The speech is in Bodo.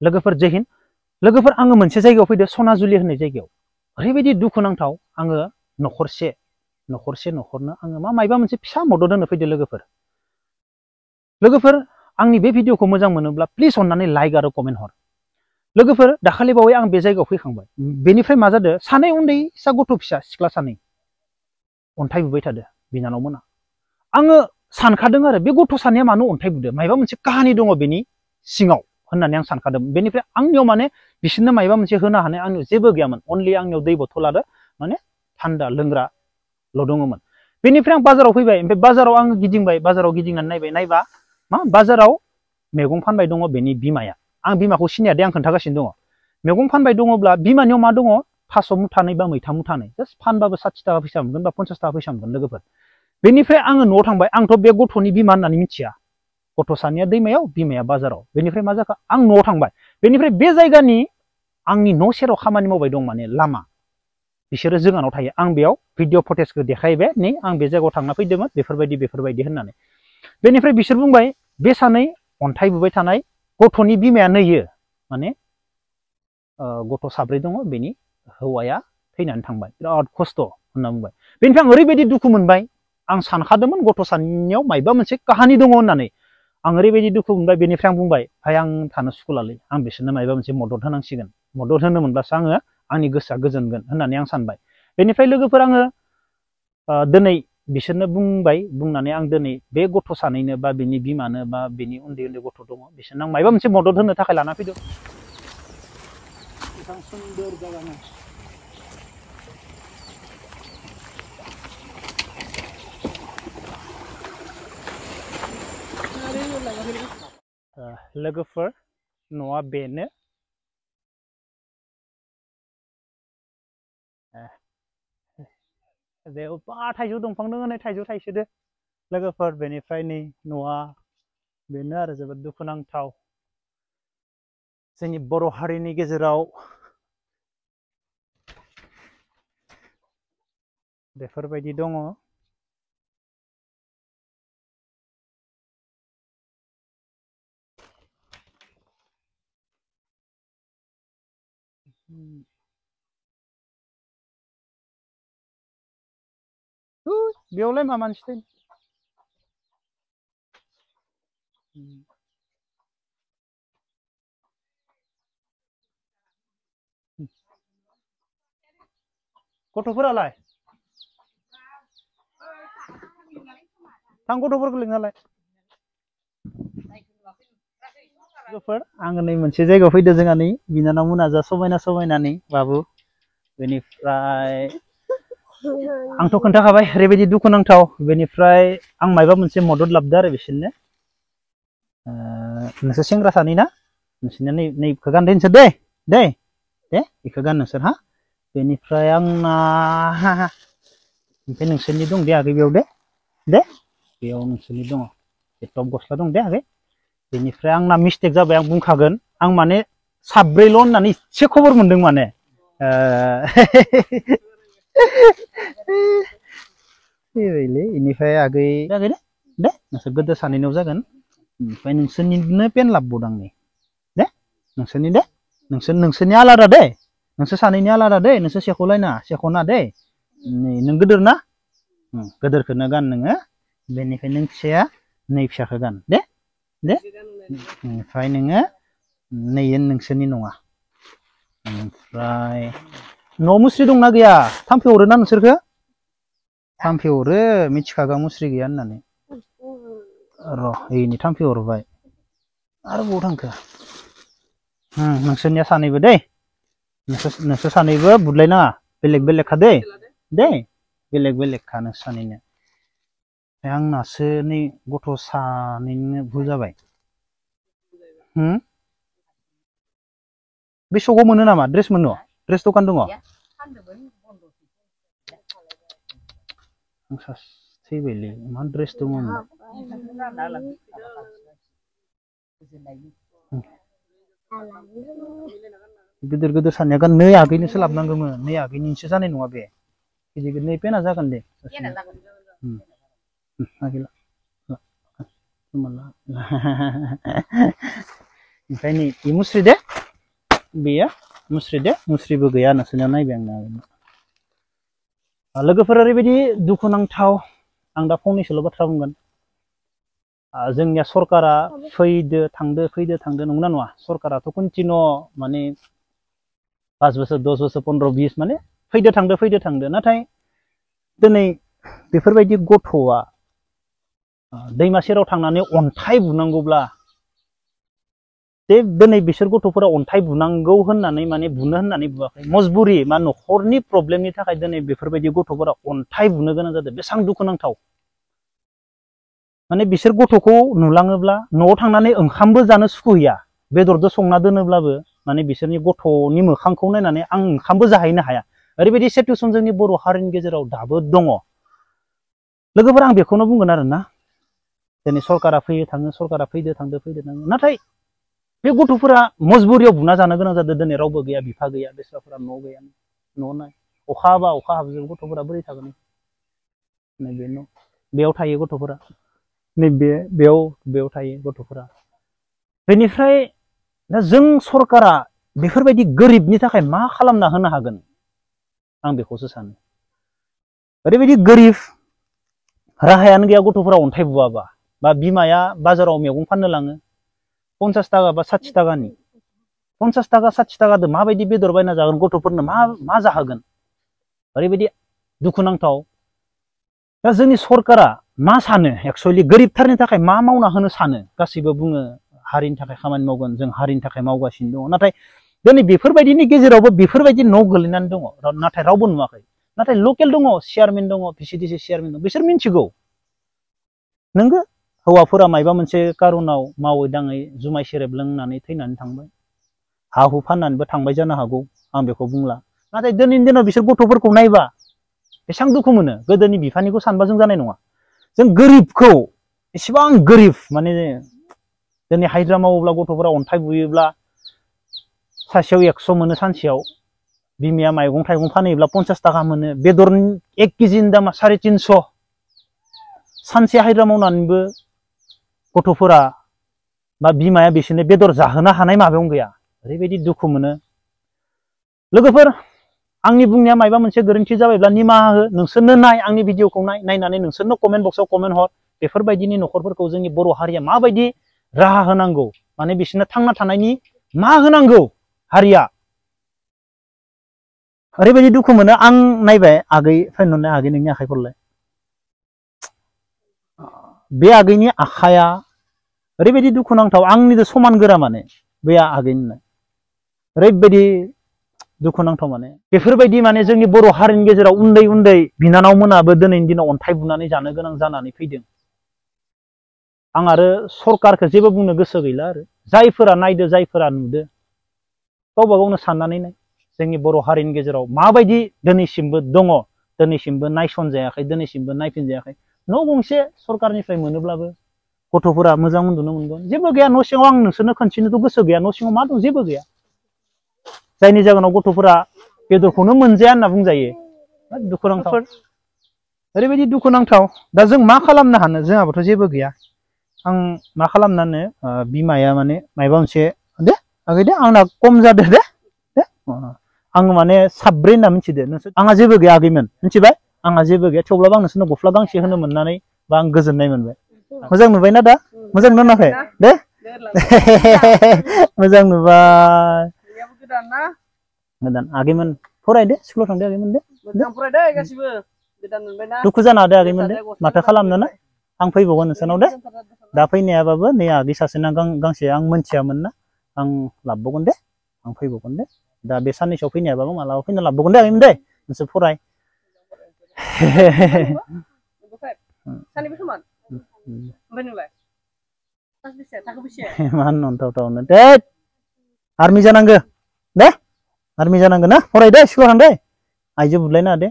लोगोफोर जय हिन्द लोगोफोर आङो मोनसे जायगायाव फैदो सनाजुलि होननाय जायगायाव ओरैबायदि दुखुनांथाव आङो न'खरनो आङो मायबा मोनसे फिसा मदद होनो फैदो लोगोफोर आंनि बे भिडिअखौ मोजां मोनोब्ला प्लिज अननानै लाइक आरो कमेन्ट हर लोगोफोर दाखालि बावै आं बे जायगायाव फैखांबाय बेनिफ्राय मा जादों सानै उन्दैसा गथ' फिसा सिख्ला सानै अन्थाइ बुबाय थादो बिनानावमोना आङो सानखादों आरो बे गथ' सानैया मानो अन्थाइ बुदो मायबा मोनसे काहानि दङ बेनि सिङाव होननानै आं सानखादों बेनिफ्राय आंनियाव माने बिसोरनो मायबा मोनसे होनो हानाय आंनियाव जेबो गैयामोन अनलि आंनियाव दै बथल आरो माने थान्दा लोंग्राल' दङमोन बेनिफ्राय आं बाजाराव फैबाय ओमफ्राय बाजाराव आङो गिदिंबाय बाजाराव गिदिंनानै नायबा मा बाजाराव मैगं फानबाय दङ बेनि बिमाया आं बिमाखौ सिनाया दे आं खोन्थागासिनो दङ मैगं फानबाय दङब्ला बिमानियाव मा दङ थास' मुथानै बा मैथा मुथानै जास्ट फानबाबो 60 थाखा फैसा मोनगोन बा 50 थाखा फैसा मोनगोन लोगोफोर बेनिफ्राय आङो न'आव थांबाय आंथ' बे गथ'नि बिमा होननानै मिथिया गथ' सानैया दैमायाव बिमाया बाजाराव बेनिफ्राय मा जाखो आं न'आव थांबाय बेनिफ्राय बे जायगानि आंनि न' सेराव खामानि मावबाय दं माने लामा बिसोरो जोंहानाव थायो आं बेयाव भिडिअ फटेजखौ देखायबाय नै आं बे जायगायाव थांना फैदोंमोन बेफोरबायदि होननानै बेनिफ्राय बिसोर बुंबाय बे सानै अन्थाइ बुबाय थानाय गथ'नि बिमाया नैयो माने गथ' साब्रै दङ बेनि हौवाया थैनानै थांबाय बिराद खस्थ' होनना बुंबाय बेनिफ्राय आं ओरैबायदि दुखु मोनबाय आं सानखादोंमोन गथ' सानैनियाव मायबा मोनसे काहानि दङ होननानै आं ओरैबायदि दुखु मोनबाय बेनिफ्राय आं बुंबाय भाइ आं थानो सुखुलालै आं बिसोरनो मायबा मोनसे मदद होनांसिगोन मदद होनो मोनब्लासो आङो आंनि गोसोआ गोजोनगोन होननानै आं सानबाय बेनिफ्राय लोगोफोर आङो दिनै बिसोरनो बुंबाय बुंनानै आं दिनै बे गथ' सानैनो बा बेनि बिमानो बा बेनि उन्दै उन्दै गथ' दङ बिसोरनो आं मायबा मोनसे मदद होनो थाखाय लाना फैदों सुन्दर जायगानो लोगोफोर न'आ बेनो बेयाव थाइजौ दंफां दङ नै थाइजौ थाइसोदो लोगोफोर बेनिफ्राय नै न'आ बेनो आरो जोबोद दुखुनांथाव जोंनि बर' हारिनि गेजेराव बेफोरबायदि दङ बेयावलाय मा मानसि दं गथ'फोरालाय थां गथ'फोरखौ लिंनालाय लोगोफोर आङो नै मोनसे जायगायाव फैदो जोंहा नै बिनानाव मोना जा समायना बाबु बेनिफ्राय आंथ' खोन्थाखाबाय ओरैबायदि दुखुनांथाव बेनिफ्राय आं मायबा मोनसे मदद लाबोदो आरो बिसोरनो नोंसोर सेंग्रा सानै ना नोंसोरनिया नैखौ गानदो नोंसोर दे बेखौ गान नोंसोर हा बेनिफ्राय आंना ओमफ्राय नोंसोरनि दं दे आगै बेयाव दे बेयाव नोंसोरनि दङ बे टप गस्ला दं दे आगै बेनिफ्राय आंना मिस्टेक जाबाय आं बुंखागोन आं माने साब्रैल' होननानै एसे खबर मोनदों माने बेनिफ्राय आगै दे नोंसोर गोदो सानैनाव जागोन ओमफ्राय नोंसोरनिनो पेन लाबोबावदों आं दे नोंसोरनि आलादा दे नोंसोर सानैनि आलादा दे नोंसोर सेख'ना दे नों गोदोर ना गोदोरखौनो गान नोङो बेनिफ्राय नों फिसाया नै फिसाखौ गान दे ओमफ्राय नोङो नैयो नोंसोरनि नङा ओमफ्राय न' मुस्रि दंना गैया थाम्फै अरो ना नोंसोरखौ थाम्फै अरो मिथिखागौ मुस्रि गैया होननानै र' एनि थाम्फै अरबाय आरो बबाव थांखो नोंसोरनिया सानैबो दै नोंसोर सानैबो बुदलायनाङा बेलेगखा दे बेलेगखा नोंसोर सानैनो आंनासो नै गथ' सानैनो भुल जाबाय बे सकआव मोनो नामा ड्रेस मोनो ड्रेस दखान दङ आं थैबायलै मा ड्रेस दङमोन गिदिर सानैया गान नै आगैनोसो लाबोनांगौमोन नै आगैनिसो जानाय नङा बे गिदिर नै पेना जागोन दे ओमफ्राय नै इ मुस्रि दे बेयो मुस्रि दे मुस्रिबो गैया नोंसोरनियाव नायबाय आं लोगोफोर ओरैबायदि दुखुनांथाव आं दा फंनैसोल' बाथ्रा बुंगोन जोंनिया सरकारा फैदो थांदो नंगौना नङा सरकाराथ' कन्टिनिउ माने 5 बोसोर 10 बोसोर 15 20 माने फैदो थांदो नाथाय दिनै बेफोरबायदि गथ'आ दैमा सेराव थांनानै अन्थाइ बुनांगौब्ला दिनै बिसोर गथ'फोरा अन्थाइ बुनांगौ होननानै माने बुनो होननानै बुवाखै मजबुरि मा न'खरनि प्रब्लेमनि थाखाय दिनै बेफोरबायदि गथ'फोरा अन्थाइ बुनो गोनां जादों बेसेबां दुखुनांथाव माने बिसोर गथ'खौ नुलाङोब्ला न'आव थांनानै ओंखामबो जानो सुखुहैया बेदरजों संना दोनोब्लाबो माने बिसोरनि गथ'नि मोखांखौ नायनानै आं ओंखामबो जाहैनो हाया ओरैबायदि सिचुएसन जोंनि बर' हारिनि गेजेराव दाबो दङ लोगोफोर आं बेखौनो बुंगोन आरोना दिनै सरकारा फैयो थाङो सरकारा फैदो थांदो नाथाय बे गथ'फोरा मजबुरियाव बुना जानो गोनां जादों दिनै रावबो गैया बिफा गैया बेस्राफोरा न' गैया न' नाय अखा हाबा अखा हाबजों गथ'फोरा बोरै थागोन नैबे न' बेयाव थायो गथ'फोरा नैबे बेयाव थायो गथ'फोरा बेनिफ्राय दा जों सरकारा बेफोरबायदि गोरिबनि थाखाय मा खालामना होनो हागोन आं बेखौसो सानो ओरैबायदि गोरिब राहायानो गैया गथ'फोरा अन्थाइ बुवाबा बा बिमाया बाजाराव मैगं फाननो लाङो 50 थाखा बा 60 थाखानि 50 थाखा 60 थाखादो माबायदि बेदर बायना जागोन गथ'फोरनो मा जाहोगोन ओरैबायदि दुखुनांथाव दा जोंनि सरकारा मा सानो एक्चुअलि गोरिबथारनि थाखाय मा मावना होनो सानो गासैबो बुङो हारिनि थाखाय खामानि मावगोन जों हारिनि थाखाय मावगासिनो दङ नाथाय दिनै बेफोरबायदिनि गेजेरावबो बेफोरबायदि न' गोलैनानै दङ नाथाय रावबो नुवाखै नाथाय लकेल दङ चेयारमेन दङ भिसिडिसि चेयारमेन दङ बिसोर मिन्थिगौ नोंगो हौवाफोरा मायबा मोनसे कारनाव मावै दाङै जुमाय सेरेब लोंनानै थैनानै थांबाय हा हु फाननानैबो थांबाय जानो हागौ आं बेखौ बुंला नाथाय दिनैनि दिनाव बिसोर गथ'फोरखौ नायबा बेसेबां दुखु मोनो गोदोनि बिफानिखौ सानबा जों जानाय नङा जों गोरिबखौ एसेबां गोरिब माने दिनै हाजिरा मावोब्ला गथ'फोरा अन्थाइ बुयोब्ला सासेयाव 100 मोनो सानसेयाव बिमाया मैगं थाइगं फानहैब्ला 50 थाखा मोनो बेदरनि 1 केजिनि दामा 350 सानसे हाजिरा मावनानैबो गथ'फोरा बा बिमाया बिसोरनो बेदर जाहोनो हानाय माबायावनो गैया ओरैबायदि दुखु मोनो लोगोफोर आंनि बुंनाया मायबा मोनसे गोरोन्थि जाबायब्ला निमाहा हो नोंसोरनो नाय आंनि भिडिअखौ नायनानै नोंसोरनो कमेन्ट बक्सआव कमेन्ट हर बेफोरबायदिनि न'खरफोरखौ जोंनि बर' हारिया माबायदि राहा होनांगौ माने बिसोरनो थांना थानायनि मा होनांगौ हारिया ओरैबायदि दुखु मोनो आं नायबाय आगै फैनानै आगै नोंनि आखाइखौलाय बे आगैनि आखाया ओरैबायदि दुखुनांथाव आंनिजों समान गोरा माने बे आगैनिनो ओरैबायदि दुखुनांथाव माने बेफोरबायदि माने जोंनि बर' हारिनि गेजेराव उन्दै बिनानावमोनाबो दिनैनि दिनाव अन्थाइ बुनानै जानो गोनां जानानै फैदों आं आरो सरकारखौ जेबो बुंनो गोसो गैला आरो जायफोरा नायदो जायफोरा नुदो गावबा गावनो साननानै नाय जोंनि बर' हारिनि गेजेराव माबायदि दिनैसिमबो दङ दिनैसिमबो नायसनजायाखै दिनैसिमबो नायफिनजायाखै न' गंसे सरकारनिफ्राय मोनोब्लाबो गथ'फोरा मोजां उन्दुनो मोनगोन जेबो गैया न' सिङाव आं नोंसोरनो खोन्थिनोथ' गोसो गैया न' सिङाव मा दं जेबो गैया जायनि जाहोनाव गथ'फोरा बेदरखौनो मोनजाया होनना बुंजायो दुखुनांथाव ओरैबायदि दुखुनांथाव दा जों मा खालामनो हानो जोंहाबोथ' जेबो गैया आं मा खालामनानो बिमाया माने मायबा मोनसे दे आगै दे आंना खम जादो दे आं माने 7 होनना मिथिदो नोंसोर आंहा जेबो गैया आगैमोन मिथिबाय आंहा जेबो गैया थेवब्लाबो आं नोंसोरनो गस्ला गांसे होनो मोननानै बा आं गोजोननाय मोनबाय मोजां नुबायना दा मोजां नुनाखै दे मोजां नुबाय गोदान आगैमोन फरायदो स्कुलाव थांदो आगैमोन दे दुखु जानो हादो आगैमोन दे माथो खालामनो ना आं फैबावगोन नोंसोरनाव दे दा फैनायाबाबो नै आगै सासेना गांसे आं मोनथियामोन ना आं लाबोगोन दे आं फैबावगोन दे दा बे साननैसोआव फैनायाबाबो मालाबा फैना लाबोगोन दे आगैमोन दे नोंसोर फराय मा होनथावथावनो दे आर्मि जानांगो दे आर्मि जानांगो ना फराय दे स्कुलाव थां दे आइजो बुदलायनो दे